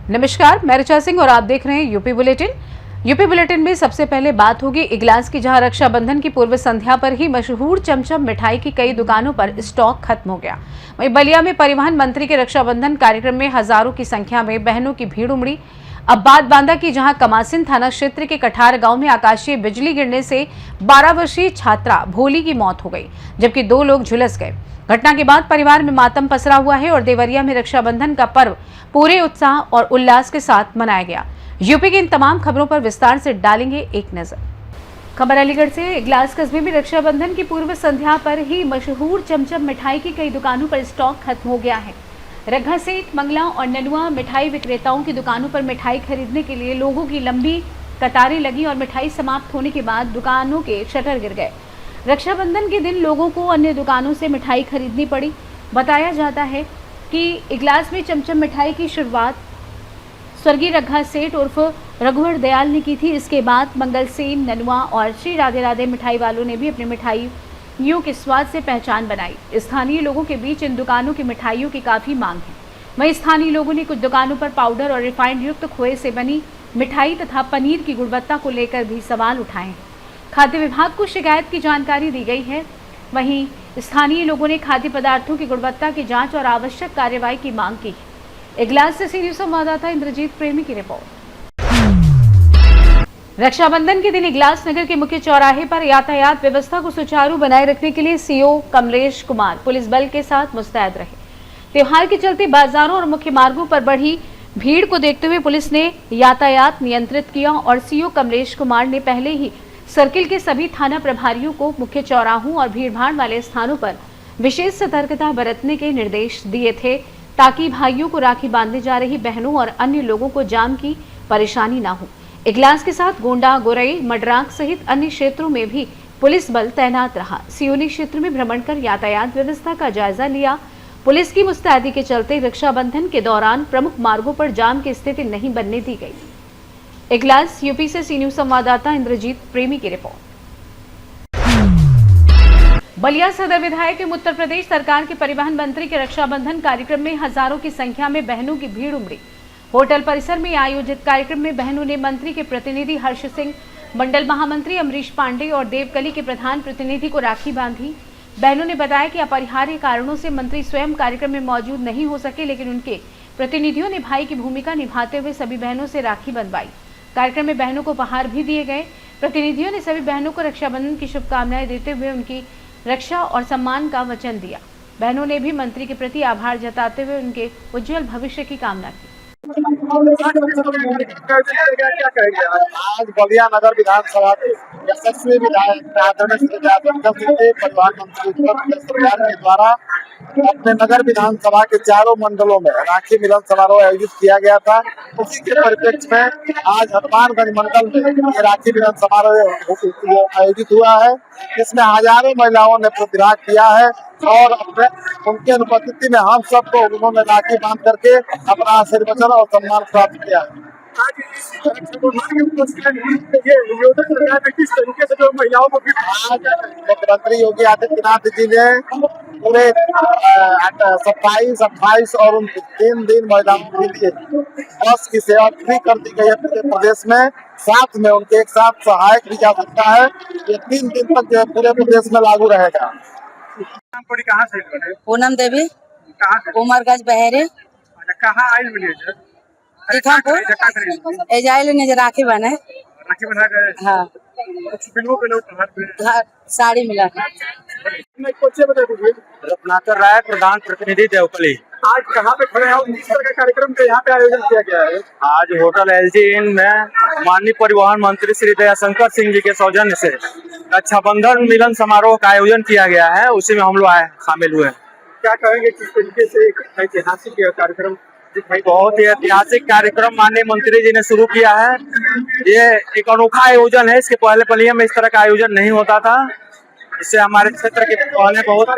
नमस्कार, मैं ऋचा सिंह और आप देख रहे हैं यूपी बुलेटिन। यूपी बुलेटिन में सबसे पहले बात होगी इगलास की, जहां रक्षाबंधन की पूर्व संध्या पर ही मशहूर चमचम मिठाई की कई दुकानों पर स्टॉक खत्म हो गया। वहीं बलिया में परिवहन मंत्री के रक्षाबंधन कार्यक्रम में हजारों की संख्या में बहनों की भीड़ उमड़ी। अब बात बांदा की, जहां कमासिन थाना क्षेत्र के कठार गांव में आकाशीय बिजली गिरने से 12 वर्षीय छात्रा भोली की मौत हो गई, जबकि 2 लोग झुलस गए। घटना के बाद परिवार में मातम पसरा हुआ है और देवरिया में रक्षाबंधन का पर्व पूरे उत्साह और उल्लास के साथ मनाया गया। यूपी की इन तमाम खबरों पर विस्तार से डालेंगे एक नजर। खबर अलीगढ़ से। इगलास कस्बे में रक्षाबंधन की पूर्व संध्या पर ही मशहूर चमचम मिठाई की कई दुकानों पर स्टॉक खत्म हो गया है। रघा सेठ, मंगला और ननुआ मिठाई विक्रेताओं की दुकानों पर मिठाई खरीदने के लिए लोगों की लंबी कतारें लगी और मिठाई समाप्त होने के बाद दुकानों के शटर गिर गए। रक्षाबंधन के दिन लोगों को अन्य दुकानों से मिठाई खरीदनी पड़ी। बताया जाता है कि इगलास में चमचम मिठाई की शुरुआत स्वर्गीय रघा सेठ उर्फ रघुवर दयाल ने की थी। इसके बाद मंगल सेन, ननुआ और श्री राधे राधे मिठाई वालों ने भी अपनी मिठाइयों के स्वाद से पहचान बनाई। स्थानीय लोगों के बीच इन दुकानों की मिठाइयों की काफ़ी मांग है। वहीं स्थानीय लोगों ने कुछ दुकानों पर पाउडर और रिफाइंड युक्त खोए से बनी मिठाई तथा पनीर की गुणवत्ता को लेकर भी सवाल उठाए हैं। खाद्य विभाग को शिकायत की जानकारी दी गई है। वहीं स्थानीय लोगों ने खाद्य पदार्थों की गुणवत्ता की जांच और आवश्यक कार्रवाई की मांग की। इगलास से सी न्यूज संवाददाता इंद्रजीत प्रेमी की रिपोर्ट। रक्षाबंधन के दिन इगलास नगर के मुख्य चौराहे पर यातायात व्यवस्था को सुचारू बनाए रखने के लिए सीओ कमलेश कुमार पुलिस बल के साथ मुस्तैद रहे। त्योहार के चलते बाजारों और मुख्य मार्गों पर बढ़ी भीड़ को देखते हुए पुलिस ने यातायात नियंत्रित किया और सीओ कमलेश कुमार ने पहले ही सर्किल के सभी थाना प्रभारियों को मुख्य चौराहों और भीड़भाड़ वाले स्थानों पर विशेष सतर्कता बरतने के निर्देश दिए थे, ताकि भाइयों को राखी बांधने जा रही बहनों और अन्य लोगों को जाम की परेशानी न हो। इगलास के साथ गोंडा, गोरई, मडराक सहित अन्य क्षेत्रों में भी पुलिस बल तैनात रहा। सीओ ने क्षेत्र में भ्रमण कर यातायात व्यवस्था का जायजा लिया। पुलिस की मुस्तैदी के चलते रक्षाबंधन के दौरान प्रमुख मार्गों पर जाम की स्थिति नहीं बनने दी गई। इगलास यूपी से सी न्यूज संवाददाता इंद्रजीत प्रेमी की रिपोर्ट। बलिया सदर विधायक एवं उत्तर प्रदेश सरकार के परिवहन मंत्री के रक्षाबंधन कार्यक्रम में हजारों की संख्या में बहनों की भीड़ उमड़ी। होटल परिसर में आयोजित कार्यक्रम में बहनों ने मंत्री के प्रतिनिधि हर्ष सिंह, मंडल महामंत्री अमरीश पांडे और देवकली के प्रधान प्रतिनिधि को राखी बांधी। बहनों ने बताया कि अपरिहार्य कारणों से मंत्री स्वयं कार्यक्रम में मौजूद नहीं हो सके, लेकिन उनके प्रतिनिधियों ने भाई की भूमिका निभाते हुए सभी बहनों से राखी बंधवाई। कार्यक्रम में बहनों को उपहार भी दिए गए। प्रतिनिधियों ने सभी बहनों को रक्षाबंधन की शुभकामनाएं देते हुए उनकी रक्षा और सम्मान का वचन दिया। बहनों ने भी मंत्री के प्रति आभार जताते हुए उनके उज्जवल भविष्य की कामना की। आज बलिया नगर विधानसभा के यशस्वी विधायक परिवहन मंत्री सरकार के द्वारा अपने नगर विधानसभा के चारों मंडलों में राखी मिलन समारोह आयोजित किया गया था। उसी के परिप्रेक्ष्य में आज हनुमानगंज मंडल में राखी मिलन समारोह आयोजित हुआ है। इसमें हजारों महिलाओं ने प्रतिभाग किया है और उनके अनुपस्थिति में हम सबको उन्होंने राखी बांध करके अपना आशीर्वचन और सम्मान प्राप्त किया है। मुख्यमंत्री योगी आदित्यनाथ जी ने पूरे 27, 28 और 3 दिन महिलाओं के लिए बस की सेवा फ्री कर दी गई है पूरे प्रदेश में। साथ में उनके एक साथ सहायक भी जा सकता है। ये 3 दिन तक जो है पूरे प्रदेश में लागू रहेगा। कहाँ से? पूनम देवी, कहाँ से? उमरगंज बहरे, कहाँ आयल मिली है? दिखापुर एजाइल ने राखी बने। राखी बना गए? हाँ, साड़ी मिला। रत्नाकर राय, प्रधान प्रतिनिधि देवकली। आज कहाँ पे खड़े हैं? किस तरह का कार्यक्रम का यहाँ पे आयोजन किया गया है? आज होटल LG इन में माननीय परिवहन मंत्री श्री दयाशंकर सिंह जी के सौजन्य से रक्षाबंधन मिलन समारोह का आयोजन किया गया है। उसी में हम लोग शामिल हुए। क्या कहेंगे किस तरीके से ऐतिहासिक कार्यक्रम? बहुत ही ऐतिहासिक कार्यक्रम माननीय मंत्री जी ने शुरू किया है। ये एक अनोखा आयोजन है। इसके पहले बलिया में इस तरह का आयोजन नहीं होता था। इससे हमारे क्षेत्र के बहुत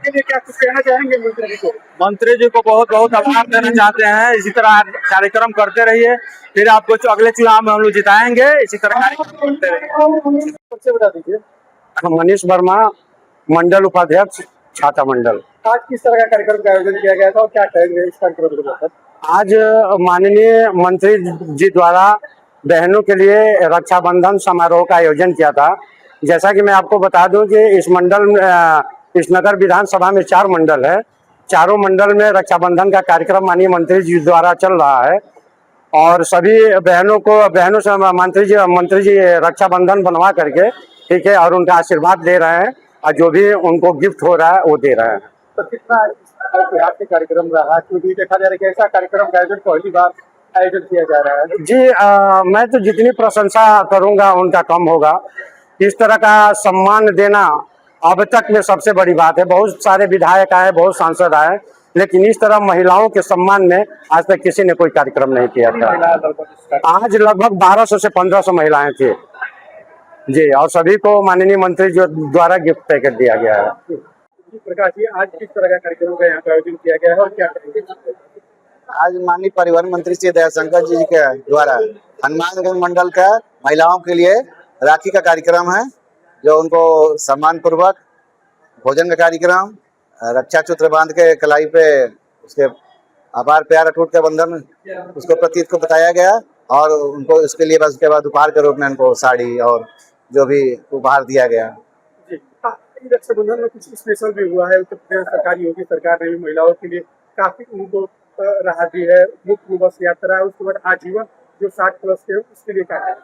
के लिए क्या कुछ कहना चाहेंगे मंत्री जी को? मंत्री जी को बहुत बहुत आभार देना चाहते हैं। इसी तरह आप कार्यक्रम करते रहिए, फिर आपको अगले चुनाव में हम लोग जिताएंगे। इसी तरह कार्यक्रम करते रहिए। सबसे बता दीजिए, मनीष वर्मा, मंडल उपाध्यक्ष, छाता मंडल। आज किस तरह का कार्यक्रम का आयोजन किया गया था और क्या कहेंगे इस कार्यक्रम को लेकर? आज माननीय मंत्री जी द्वारा बहनों के लिए रक्षाबंधन समारोह का आयोजन किया था। जैसा कि मैं आपको बता दूं कि इस नगर विधानसभा में 4 मंडल है। चारों मंडल में रक्षाबंधन का कार्यक्रम माननीय मंत्री जी द्वारा चल रहा है और सभी बहनों से मंत्री जी रक्षाबंधन बनवा करके, ठीक है, और उनका आशीर्वाद दे रहे हैं और जो भी उनको गिफ्ट हो रहा है वो दे रहे हैं। तो कितना ऐतिहासिक कार्यक्रम रहा, क्योंकि देखा जा रहा है कि ऐसा कार्यक्रम का आयोजन पहली बार आयोजन किया जा रहा है। जी मैं तो जितनी प्रशंसा करूंगा उनका कम होगा। इस तरह का सम्मान देना अब तक में सबसे बड़ी बात है। बहुत सारे विधायक आए, बहुत सांसद आए, लेकिन इस तरह महिलाओं के सम्मान में आज तक किसी ने कोई कार्यक्रम नहीं किया था। आज लगभग 1200 से 1500 महिलाएं थी जी, और सभी को माननीय मंत्री जी द्वारा गिफ्ट पैकेट दिया गया है। प्रकाश जी, आज किस तरह का कार्यक्रम का यहाँ पे आयोजन किया गया है और क्या करेंगे? आज माननीय परिवहन मंत्री श्री दयाशंकर जी के द्वारा हनुमानगंज मंडल का महिलाओं के लिए राखी का कार्यक्रम है, जो उनको सम्मान पूर्वक भोजन का कार्यक्रम, रक्षा सूत्र बांध के कलाई पे उसके अपार प्यार अटूट का बंधन उसको प्रतीक को बताया गया और उनको उसके लिए बस उसके बाद उपहार के रूप में उनको साड़ी और जो भी उपहार दिया गया। रक्षाबंधन में कुछ स्पेशल भी हुआ है। उत्तर प्रदेश सरकारी योगी सरकार ने भी महिलाओं के लिए काफी उनको राहत दी है। मुफ्त बस यात्रा है, उसके बाद आजीवन जो 60+ के उसके लिए क्या है?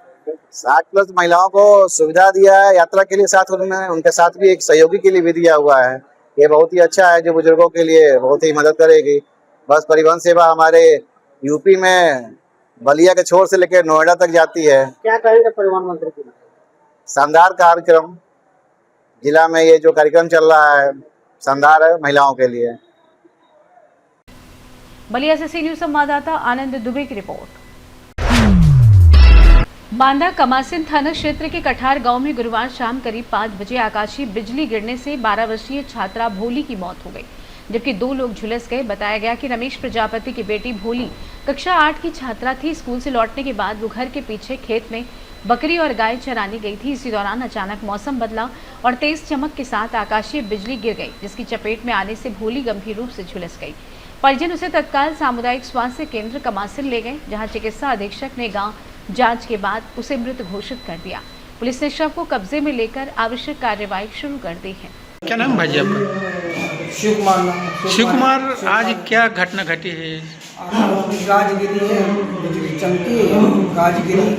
60+ महिलाओं को सुविधा दिया है यात्रा के लिए, साथ उन्होंने उनके साथ भी एक सहयोगी के लिए भी दिया हुआ है। ये बहुत ही अच्छा है, जो बुजुर्गों के लिए बहुत ही मदद करेगी। बस परिवहन सेवा हमारे यूपी में बलिया के छोर से लेकर नोएडा तक जाती है। क्या कहेंगे परिवहन मंत्री जी? शानदार कार्यक्रम, जिला में ये जो कार्यक्रम चल रहा है शानदार है महिलाओं के लिए। बलिया से सी न्यूज संवाददाता आनंद दुबे की रिपोर्ट। बांदा कमासिन थाना क्षेत्र के कठार गांव में गुरुवार शाम करीब 5 बजे आकाशीय बिजली गिरने से 12 वर्षीय छात्रा भोली की मौत हो गई, जबकि 2 लोग झुलस गए। बताया गया कि रमेश प्रजापति की बेटी भोली कक्षा 8 की छात्रा थी। स्कूल से लौटने के बाद वो घर के पीछे खेत में बकरी और गाय चराने गई थी। इसी दौरान अचानक मौसम बदला और तेज चमक के साथ आकाशीय बिजली गिर गई, जिसकी चपेट में आने से भोली गंभीर रूप से झुलस गई। परिजन उसे तत्काल सामुदायिक स्वास्थ्य केंद्र कमासिन ले गए, जहां चिकित्सा अधीक्षक ने गांव जांच के बाद उसे मृत घोषित कर दिया। पुलिस ने शव को कब्जे में लेकर आवश्यक कार्रवाई शुरू कर दी है। क्या नाम भाई आपका? शिव कुमार नाम। शिव कुमार, आज क्या घटना घटी है? गाज गिरी है, बिजली चमकी, गाज गिरी,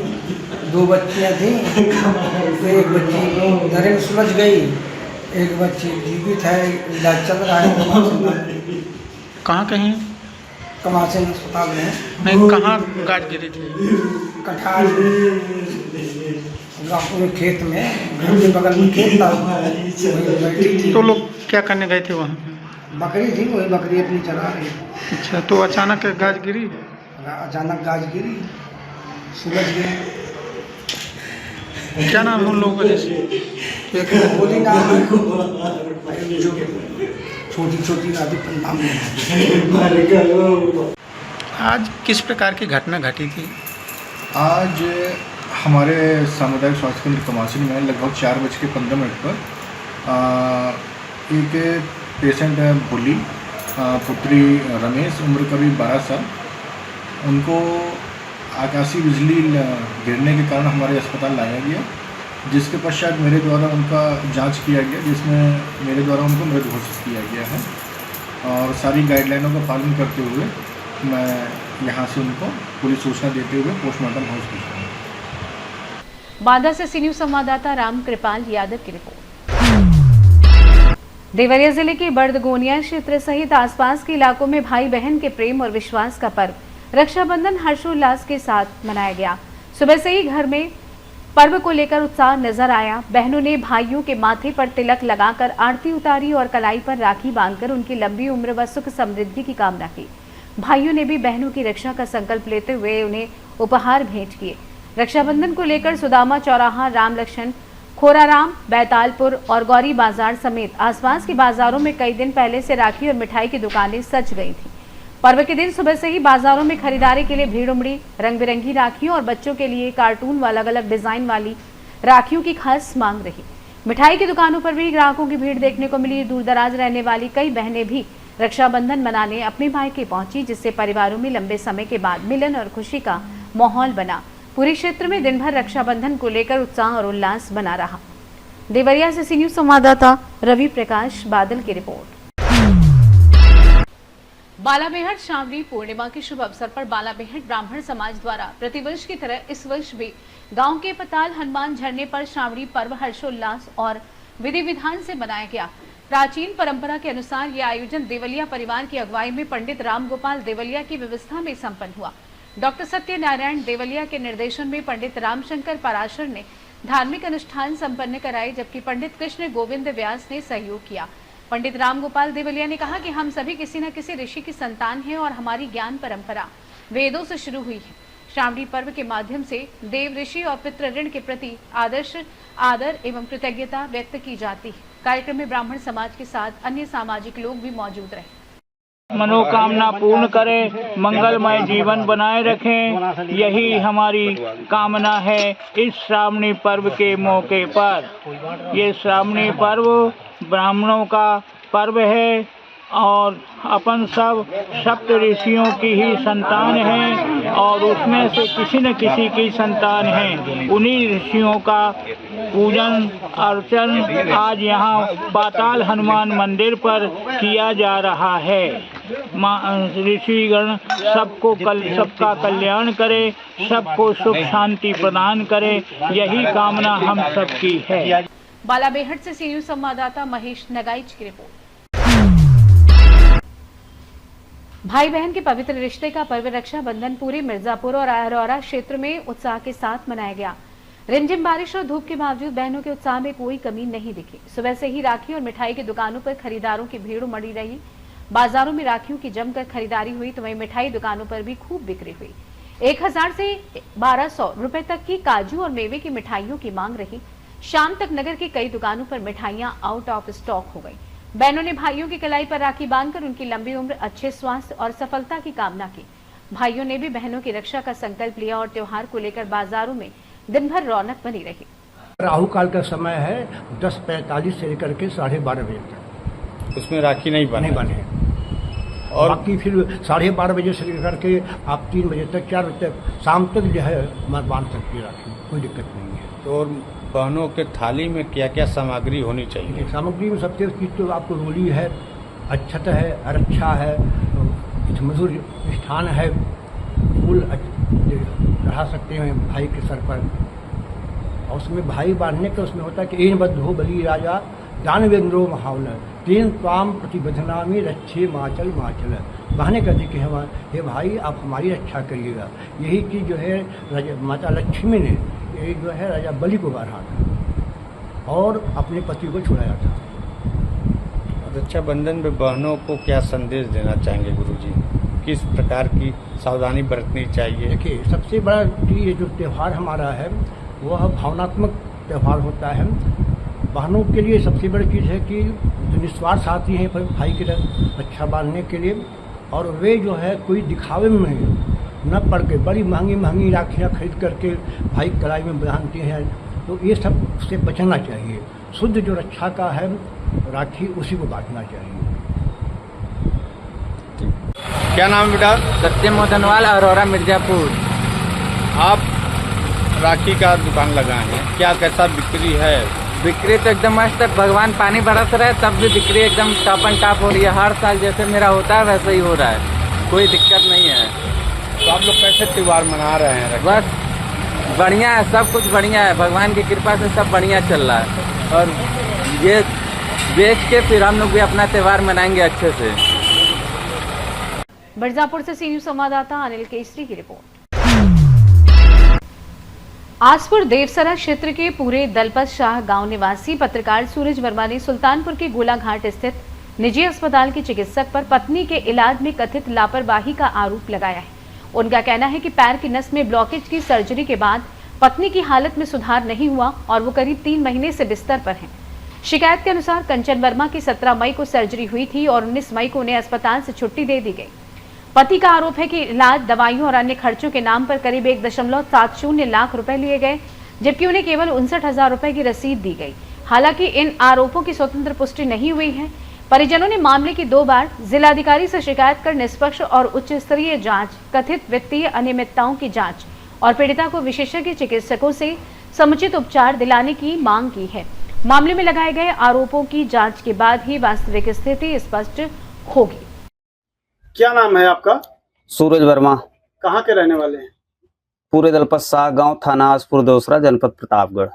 2 बच्चियाँ थी, तो एक बच्ची दरे में सुलझ गई, एक बच्ची जीवित है, इलाज चल रहा है। कहाँ कहीं? कमासिन अस्पताल में। नहीं, कहाँ गाज गिरी थी? कठार में खेत में, घर के बगल में खेत था, वहीं बैठी थी। तो लोग क्या करने गए थे वहाँ? बकरी थी, वही बकरी अपनी चरा रही। अच्छा, तो अचानक गाज गिरी? अचानक गाज गिरी, सुलझ गई। क्या नाम है उन लोगों का? जैसे बोली नाम है, छोटी छोटी राधी नाम है। आज किस प्रकार की घटना घटी थी? आज हमारे सामुदायिक स्वास्थ्य केंद्र कमासिन में लगभग 4:15 पर एक पेशेंट है भोली, पुत्री रमेश, उम्र करीब 12 साल। उनको आकाशीय बिजली गिरने के कारण हमारे अस्पताल लाया गया, जिसके पश्चात मेरे द्वारा उनका जांच किया गया, जिसमें मेरे द्वारा उनको मृत घोषित किया गया है। और सारी गाइडलाइनों का पालन करते हुए मैं यहाँ से उनको पूरी सूचना देते हुए पोस्टमार्टम हाउस भेजा। बांदा से सी न्यूज संवाददाता राम कृपाल यादव की रिपोर्ट। देवरिया जिले के बर्दगोनिया क्षेत्र सहित आसपास के इलाकों में भाई बहन के प्रेम और विश्वास का पर्व रक्षाबंधन हर्षोल्लास के साथ मनाया गया। सुबह से ही घर में पर्व को लेकर उत्साह नजर आया। बहनों ने भाइयों के माथे पर तिलक लगाकर आरती उतारी और कलाई पर राखी बांधकर उनकी लंबी उम्र व सुख समृद्धि की कामना की। भाइयों ने भी बहनों की रक्षा का संकल्प लेते हुए उन्हें उपहार भेंट किए। रक्षाबंधन को लेकर सुदामा चौराहा, राम लक्ष्मण खोराराम, बैतालपुर और गौरी बाजार समेत आसपास के बाजारों में कई दिन पहले से राखी और मिठाई की दुकानें सज गई थीं। पर्व के दिन सुबह से ही बाजारों में खरीदारी के लिए भीड़ उमड़ी। रंग बिरंगी राखियों और बच्चों के लिए कार्टून व अलग अलग डिजाइन वाली राखियों की खास मांग रही। मिठाई की दुकानों पर भी ग्राहकों की भीड़ देखने को मिली। दूर दराज रहने वाली कई बहनें भी रक्षाबंधन मनाने अपने भाई के पहुंची, जिससे परिवारों में लंबे समय के बाद मिलन और खुशी का माहौल बना। पूरे क्षेत्र में दिन भर रक्षाबंधन को लेकर उत्साह और उल्लास बना रहा। देवरिया से सी न्यूज संवाददाता रवि प्रकाश बादल की रिपोर्ट। बालाबेहट श्रावणी पूर्णिमा के शुभ अवसर पर बालाबेहट ब्राह्मण समाज द्वारा प्रतिवर्ष की तरह इस वर्ष भी गांव के पताल हनुमान झरने पर श्रावणी पर्व हर्षोल्लास और विधि विधान से मनाया गया। प्राचीन परंपरा के अनुसार यह आयोजन देवलिया परिवार की अगुवाई में पंडित राम गोपाल देवलिया की व्यवस्था में संपन्न हुआ। डॉक्टर सत्यनारायण देवलिया के निर्देशन में पंडित रामशंकर पराशर ने धार्मिक अनुष्ठान संपन्न कराए, जबकि पंडित कृष्ण गोविंद व्यास ने सहयोग किया। पंडित राम गोपाल देवलिया ने कहा कि हम सभी किसी न किसी ऋषि की संतान हैं और हमारी ज्ञान परंपरा वेदों से शुरू हुई है। श्रावणी पर्व के माध्यम से देव ऋषि और पितृ ऋण के प्रति आदर एवं कृतज्ञता व्यक्त की जाती है। कार्यक्रम में ब्राह्मण समाज के साथ अन्य सामाजिक लोग भी मौजूद रहे। मनोकामना पूर्ण करें, मंगलमय जीवन बनाए रखें, यही हमारी कामना है। इस श्रावणी पर्व के मौके पर, ये श्रावणी पर्व ब्राह्मणों का पर्व है और अपन सब सप्त ऋषियों की ही संतान हैं और उसमें से किसी न किसी की संतान हैं। उन्हीं ऋषियों का पूजन अर्चन आज यहाँ पाताल हनुमान मंदिर पर किया जा रहा है। ऋषिगण सबका कल्याण करे, सबको सुख शांति प्रदान करे, यही कामना हम सबकी है। बालाबेहट से सी न्यूज संवाददाता महेश नगाइच की रिपोर्ट। भाई बहन के पवित्र रिश्ते का पर्व रक्षाबंधन पूरे मिर्जापुर और अरोरा क्षेत्र में उत्साह के साथ मनाया गया। रिमझिम बारिश और धूप के बावजूद बहनों के उत्साह में कोई कमी नहीं दिखी। सुबह से ही राखी और मिठाई की दुकानों पर खरीदारों की भीड़ उमड़ी रही। बाजारों में राखियों की जमकर खरीदारी हुई तो वहीं मिठाई दुकानों पर भी खूब बिक्री हुई। 1000 से 1200 रुपए तक की काजू और मेवे की मिठाइयों की मांग रही। शाम तक नगर की कई दुकानों पर मिठाइयां आउट ऑफ स्टॉक हो गई। बहनों ने भाइयों की कलाई पर राखी बांधकर उनकी लंबी उम्र, अच्छे स्वास्थ्य और सफलता की कामना की। भाइयों ने भी बहनों की रक्षा का संकल्प लिया और त्योहार को लेकर बाजारों में दिन भर रौनक बनी रही। राहु काल का समय है 10:45 से लेकर के 12:30 बजे तक। उसमें राखी नहीं बने और बाकी फिर 12:30 बजे से लेकर के आप 3 बजे तक 4 बजे तक शाम तक जो है बांध सकती है राखी, कोई दिक्कत नहीं है। तो बहनों के थाली में क्या क्या सामग्री होनी चाहिए? सामग्री में सबसे चीज तो आपको रोली है, अक्षत है, अरक्षा है, मधुर स्थान है, फूल चढ़ा सकते हैं भाई के सर पर। और उसमें भाई बांधने का उसमें होता है कि एन बद्धो बलि राजा दान वेंद्रो महावन तेन ताम प्रतिबद्धना में रक्षे माचल माचल। बहाने कर दी कि हे भाई आप हमारी रक्षा करिएगा। यही चीज़ जो है माता लक्ष्मी ने ये जो है राजा बलि को बांधा था और अपने पति को छुड़ाया था। रक्षाबंधन में बहनों को क्या संदेश देना चाहेंगे गुरुजी? किस प्रकार की सावधानी बरतनी चाहिए? देखिए, सबसे बड़ा ये जो त्यौहार हमारा है वह भावनात्मक त्यौहार होता है। बहनों के लिए सबसे बड़ी चीज़ है कि जो निस्वार्थ आती हैं भाई की रक्षा बांधने के लिए, और वे जो है कोई दिखावे में न पड़ के बड़ी महंगी महंगी राखियाँ खरीद करके भाई कलाई में बांधती हैं। तो ये सब से बचना चाहिए। शुद्ध जो रक्षा का है राखी, उसी को बांटना चाहिए। क्या नाम बेटा? सत्यम मोदनवाल, अरोरा, मिर्जापुर। आप राखी का दुकान लगाए हैं, क्या कैसा बिक्री है? बिक्री तो एकदम मस्त है। भगवान पानी बरस रहा है तब भी बिक्री एकदम टॉप एंड टॉप हो रही है। हर साल जैसे मेरा होता है वैसे ही हो रहा है, कोई दिक्कत नहीं है। तो आप लोग कैसे त्योहार मना रहे हैं? बस बढ़िया है, सब कुछ बढ़िया है। भगवान की कृपा से सब बढ़िया चल रहा है और ये बेच के फिर हम लोग भी अपना त्योहार मनाएंगे अच्छे से। मिर्जापुर से सी न्यूज संवाददाता अनिल केसरी की रिपोर्ट। आसपुर देवसरा क्षेत्र के पूरे दलपत शाह गांव निवासी पत्रकार सूरज वर्मा ने सुल्तानपुर के गोलाघाट स्थित निजी अस्पताल के चिकित्सक पर पत्नी के इलाज में कथित लापरवाही का आरोप लगाया है। उनका कहना है कि पैर की नस में ब्लॉकेज की सर्जरी के बाद पत्नी की हालत में सुधार नहीं हुआ और वो करीब 3 महीने से बिस्तर पर हैं। शिकायत के अनुसार कंचन वर्मा की 17 मई को सर्जरी हुई थी और 19 मई को उन्हें अस्पताल से छुट्टी दे दी गई। पति का आरोप है कि इलाज, दवाइयों और अन्य खर्चों के नाम पर करीब 1.70 लाख रुपए लिए गए, जबकि उन्हें केवल 59,000 रुपए की रसीद दी गई। हालांकि इन आरोपों की स्वतंत्र पुष्टि नहीं हुई है। परिजनों ने मामले की 2 बार जिलाधिकारी से शिकायत कर निष्पक्ष और उच्च स्तरीय जांच, कथित वित्तीय अनियमितताओं की जांच और पीड़िता को विशेषज्ञ चिकित्सकों से समुचित उपचार दिलाने की मांग की है। मामले में लगाए गए आरोपों की जांच के बाद ही वास्तविक स्थिति स्पष्ट होगी। क्या नाम है आपका? सूरज वर्मा। कहाँ के रहने वाले हैं? पूरे दलपत शाह गांव, थाना आसपुर देवसरा, जनपद प्रतापगढ़।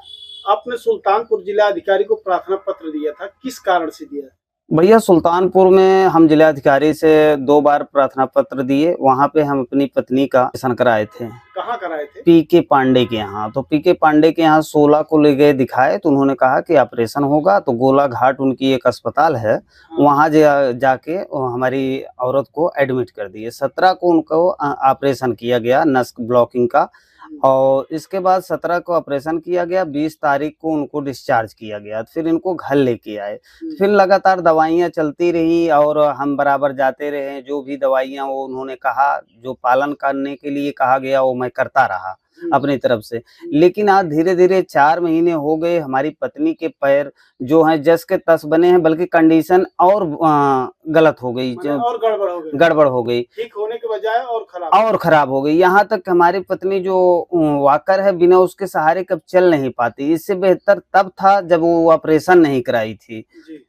आपने सुल्तानपुर जिला अधिकारी को प्रार्थना पत्र दिया था, किस कारण से दिया? भैया, सुल्तानपुर में हम जिलाधिकारी से 2 बार प्रार्थना पत्र दिए। वहां पे हम अपनी पत्नी का ऑपरेशन कराए थे। कहाँ कराए थे? पीके पांडे के यहाँ। तो पीके पांडे के यहाँ 16 को ले गए दिखाए, तो उन्होंने कहा कि ऑपरेशन होगा। तो गोलाघाट उनकी एक अस्पताल है, वहां जाके हमारी औरत को एडमिट कर दिए। 17 को उनको ऑपरेशन किया गया नस ब्लॉकिंग का, और इसके बाद 17 को ऑपरेशन किया गया। 20 तारीख को उनको डिस्चार्ज किया गया। फिर इनको घर लेके आए। फिर लगातार दवाइयां चलती रही और हम बराबर जाते रहे। जो भी दवाइयां वो उन्होंने कहा, जो पालन करने के लिए कहा गया, वो मैं करता रहा अपनी तरफ से। लेकिन आज धीरे धीरे 4 महीने हो गए, हमारी पत्नी के पैर जो हैं जस के तस बने हैं, बल्कि कंडीशन और गलत हो गई, और गड़बड़ हो गई, ठीक होने के बजाय और खराब हो गई। यहाँ तक हमारी पत्नी जो वॉकर है, बिना उसके सहारे कब चल नहीं पाती। इससे बेहतर तब था जब वो ऑपरेशन नहीं कराई थी। जी।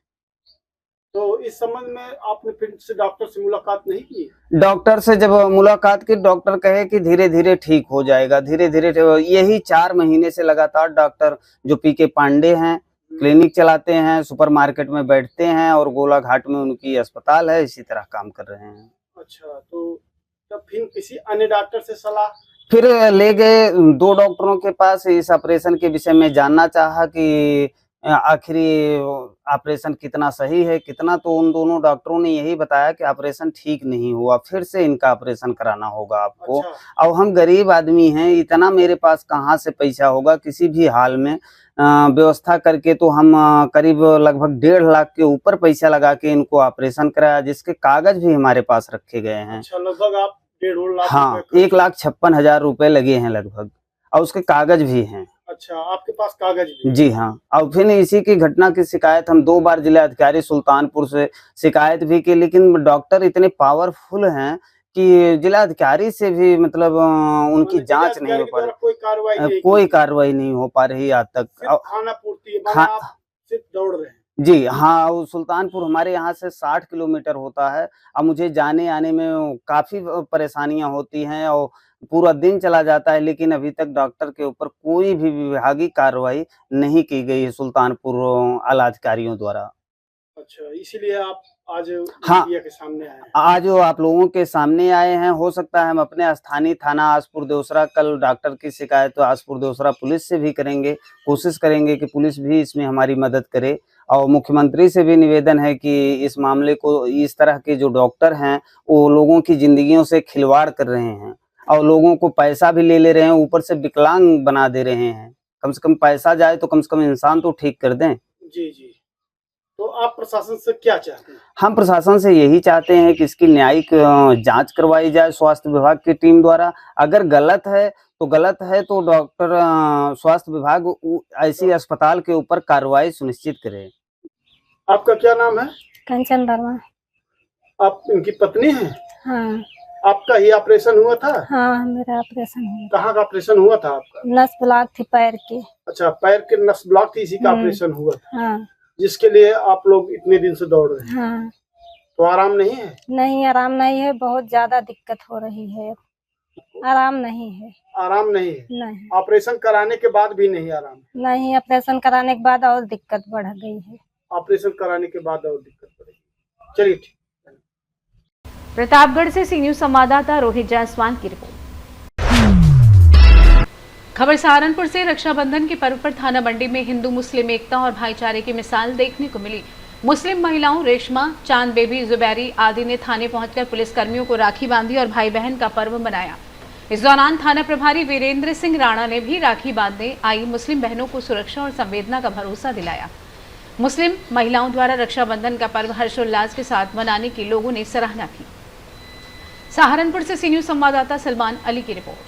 तो इस संबंध में आपने फिर से डॉक्टर से मुलाकात नहीं की? डॉक्टर से जब मुलाकात की, डॉक्टर कहे कि धीरे धीरे ठीक हो जाएगा, धीरे धीरे। यही 4 महीने से लगातार डॉक्टर जो पीके पांडे हैं, क्लिनिक चलाते हैं, सुपरमार्केट में बैठते हैं और गोलाघाट में उनकी अस्पताल है, इसी तरह काम कर रहे हैं। अच्छा, तो तब फिर किसी अन्य डॉक्टर से सलाह? फिर ले गए 2 डॉक्टरों के पास। इस ऑपरेशन के विषय में जानना चाहा कि आखिरी ऑपरेशन कितना सही है, कितना। तो उन दोनों डॉक्टरों ने यही बताया कि ऑपरेशन ठीक नहीं हुआ, फिर से इनका ऑपरेशन कराना होगा आपको। अच्छा। अब हम गरीब आदमी हैं, इतना मेरे पास कहाँ से पैसा होगा किसी भी हाल में व्यवस्था करके। तो हम करीब लगभग 1.5 लाख के ऊपर पैसा लगा के इनको ऑपरेशन कराया, जिसके कागज भी हमारे पास रखे गए हैं। अच्छा, लगभग आप 1.5 लाख? हाँ, 1,56,000 रुपए लगे हैं लगभग, और उसके कागज भी हैं। अच्छा, आपके पास कागज भी? जी हाँ। और फिर इसी की घटना की शिकायत हम 2 बार जिला अधिकारी सुल्तानपुर से शिकायत भी की, लेकिन डॉक्टर इतने पावरफुल हैं कि जिला अधिकारी से भी मतलब उनकी जांच नहीं हो पा रही, कोई कार्रवाई नहीं हो पा रही आज तक। खाना पूर्ति आप सिर्फ दौड़ रहे हैं? जी हाँ, सुल्तानपुर हमारे यहाँ से 60 किलोमीटर होता है। अब मुझे जाने आने में काफी परेशानियां होती हैं और पूरा दिन चला जाता है, लेकिन अभी तक डॉक्टर के ऊपर कोई भी विभागीय कार्रवाई नहीं की गई है सुल्तानपुर आला अधिकारियों द्वारा। अच्छा, इसीलिए आप आज हाँ, मीडिया के सामने आए हैं? आज आप लोगों के सामने आए हैं। हो सकता है हम अपने स्थानीय थाना आसपुर देवसरा, कल डॉक्टर की शिकायत तो आसपुर देवसरा पुलिस से भी करेंगे, कोशिश करेंगे कि पुलिस भी इसमें हमारी मदद करे। और मुख्यमंत्री से भी निवेदन है कि इस मामले को, इस तरह के जो डॉक्टर हैं वो लोगों की जिंदगियों से खिलवाड़ कर रहे हैं और लोगों को पैसा भी ले रहे हैं, ऊपर से विकलांग बना दे रहे हैं। कम से कम पैसा जाए तो कम से कम इंसान तो ठीक कर दें। जी जी। तो आप प्रशासन से क्या चाहते हैं? हम प्रशासन से यही चाहते हैं कि इसकी न्यायिक जांच करवाई जाए स्वास्थ्य विभाग की टीम द्वारा। अगर गलत है तो डॉक्टर स्वास्थ्य विभाग ऐसी अस्पताल के ऊपर कार्रवाई सुनिश्चित करे। आपका क्या नाम है? कंचन वर्मा। आप इनकी पत्नी हैं? हाँ। आपका ही ऑपरेशन हुआ था? हाँ, मेरा ऑपरेशन हुआ। कहाँ का ऑपरेशन हुआ था आपका? नस ब्लॉक थी पैर की। अच्छा, पैर के नस ब्लॉक थी, इसी का ऑपरेशन हुआ था? हाँ। जिसके लिए आप लोग इतने दिन से दौड़ रहे हैं? हाँ। तो आराम नहीं है? नहीं, आराम नहीं है, बहुत ज्यादा दिक्कत हो रही है। आराम नहीं है। आराम नहीं है? नहीं। ऑपरेशन कराने के बाद भी नहीं आराम? नहीं, ऑपरेशन कराने के बाद और दिक्कत बढ़ गई है। ऑपरेशन कराने के बाद और दिक्कत बढ़ेगी। चलिए ठीक। प्रतापगढ़ से सी न्यूज संवाददाता रोहित जायसवाल की रिपोर्ट। खबर सहारनपुर से। रक्षाबंधन के पर्व पर थाना मंडी में हिंदू मुस्लिम एकता और भाईचारे की मिसाल देखने को मिली। मुस्लिम महिलाओं रेशमा, चांद बेबी, जुबैरी आदि ने थाने पहुंचकर पुलिसकर्मियों को राखी बांधी और भाई बहन का पर्व मनाया। इस दौरान थाना प्रभारी वीरेंद्र सिंह राणा ने भी राखी बांधने आई मुस्लिम बहनों को सुरक्षा और संवेदना का भरोसा दिलाया। मुस्लिम महिलाओं द्वारा रक्षाबंधन का पर्व हर्षोल्लास के साथ मनाने की लोगों ने सराहना की। सहारनपुर से सी न्यूज संवाददाता सलमान अली की रिपोर्ट।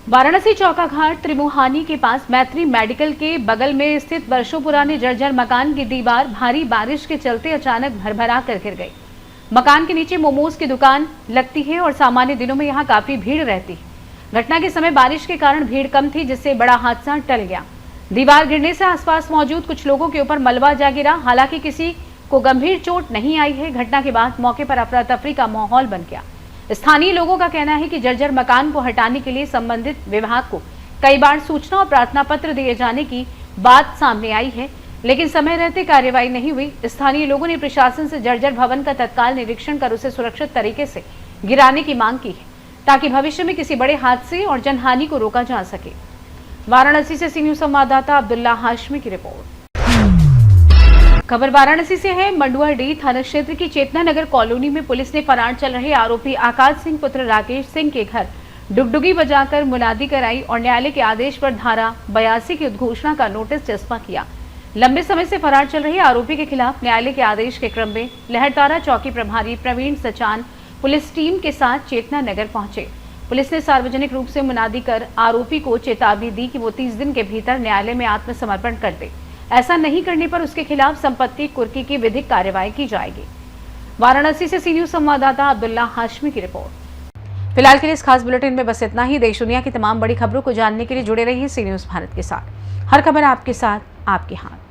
वाराणसी चौका घाट त्रिमुहानी के पास मैत्री मेडिकल के बगल में स्थित वर्षों पुराने जर्जर मकान की दीवार भारी बारिश के चलते अचानक भरभरा कर गिर गई। मकान के नीचे मोमोज की दुकान लगती है और सामान्य दिनों में यहाँ काफी भीड़ रहती है। घटना के समय बारिश के कारण भीड़ कम थी, जिससे बड़ा हादसा टल गया। दीवार गिरने से आसपास मौजूद कुछ लोगों के ऊपर मलबा जा गिरा। हालांकि किसी को गंभीर चोट नहीं आई है। घटना के बाद मौके पर अफरा तफरी का माहौल बन गया। स्थानीय लोगों का कहना है कि जर्जर मकान को हटाने के लिए संबंधित विभाग को कई बार सूचना और प्रार्थना पत्र दिए जाने की बात सामने आई है, लेकिन समय रहते कार्रवाई नहीं हुई। स्थानीय लोगों ने प्रशासन से जर्जर भवन का तत्काल निरीक्षण कर उसे सुरक्षित तरीके से गिराने की मांग की है, ताकि भविष्य में किसी बड़े हादसे और जनहानि को रोका जा सके। वाराणसी से सी न्यूज संवाददाता अब्दुल्ला हाशमी की रिपोर्ट। खबर वाराणसी से है। मंडुआडीह थाना क्षेत्र की चेतना नगर कॉलोनी में पुलिस ने फरार चल रहे आरोपी आकाश सिंह पुत्र राकेश सिंह के घर डुगडुगी बजाकर मुनादी कराई और न्यायालय के आदेश पर धारा 82 की उद्घोषणा का नोटिस चस्पा किया। लंबे समय से फरार चल रहे आरोपी के खिलाफ न्यायालय के आदेश के क्रम में लहरतारा चौकी प्रभारी प्रवीण सचान पुलिस टीम के साथ चेतना नगर पहुंचे। पुलिस ने सार्वजनिक रूप से मुनादी कर आरोपी को चेतावनी दी कि वो 30 दिन के भीतर न्यायालय में आत्मसमर्पण कर दे। ऐसा नहीं करने पर उसके खिलाफ संपत्ति कुर्की की विधिक कार्रवाई की जाएगी। वाराणसी से सी न्यूज संवाददाता अब्दुल्ला हाशमी की रिपोर्ट। फिलहाल के लिए इस खास बुलेटिन में बस इतना ही। देश दुनिया की तमाम बड़ी खबरों को जानने के लिए जुड़े रहिए सी न्यूज भारत के साथ। हर खबर आपके साथ, आपके हाथ।